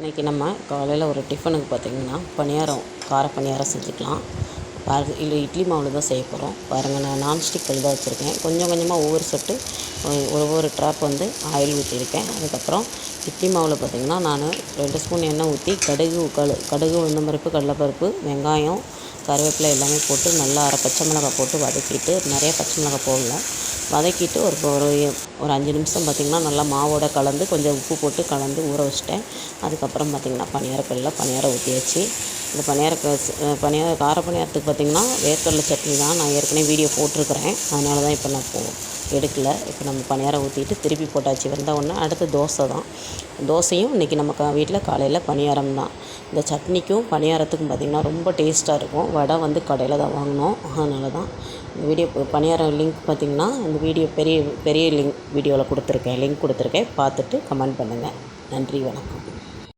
இன்றைக்கி நம்ம காலையில் ஒரு டிஃபனுக்கு பார்த்திங்கன்னா பணியாரம் கார பணியாரம் செஞ்சுக்கலாம். பாருங்கள், இல்லை இட்லி மாவில் தான் செய்ய போகிறோம். பாருங்கள், நான் நான்ஸ்டிக் கல் தான் வச்சுருக்கேன். கொஞ்சம் கொஞ்சமாக ஒவ்வொரு சொட்டு ஒவ்வொரு ட்ராப் ஆயில் ஊற்றிருக்கேன். அதுக்கப்புறம் இட்லி மாவில் பார்த்திங்கன்னா நான் 2 ஸ்பூன் எண்ணெய் ஊற்றி கடுகு உளுந்தம்பருப்பு கடலைப்பருப்பு வெங்காயம் கருவேப்பிலை எல்லாமே போட்டு நல்லா அரை பச்சை மிளகாய் போட்டு வதக்கிட்டு, நிறைய பச்சை மிளகாய் போடல, வதக்கிட்டு ஒரு 5 நிமிஷம் பார்த்திங்கன்னா நல்லா மாவோட கலந்து கொஞ்சம் உப்பு போட்டு கலந்து ஊற வச்சிட்டேன். அதுக்கப்புறம் பார்த்திங்கன்னா பணியாரக்கல்லில் பணியாரம் ஊற்றியாச்சு. இந்த கார பணியாரத்துக்கு பார்த்திங்கன்னா வேர்க்கடலை சட்னி தான் நான் ஏற்கனவே வீடியோ போட்டிருக்கிறேன். அதனால தான் இப்போ நான் எடுக்கலை. இப்போ நம்ம பணியாரம் ஊற்றிட்டு திருப்பி போட்டாச்சு. வந்த உடனே அடுத்து தோசை தான். தோசையும் இன்றைக்கி நம்ம வீட்டில் காலையில் பணியாரம் தான். இந்த சட்னிக்கும் பணியாரத்துக்கும் பார்த்திங்கன்னா ரொம்ப டேஸ்ட்டாக இருக்கும். வடை கடையில் தான் வாங்கினோம். அதனால தான் இந்த வீடியோ பணியாரம் லிங்க் பார்த்திங்கன்னா இந்த வீடியோ பெரிய லிங்க் வீடியோவில் லிங்க் கொடுத்துருக்கேன். பார்த்துட்டு கமெண்ட் பண்ணுங்கள். நன்றி, வணக்கம்.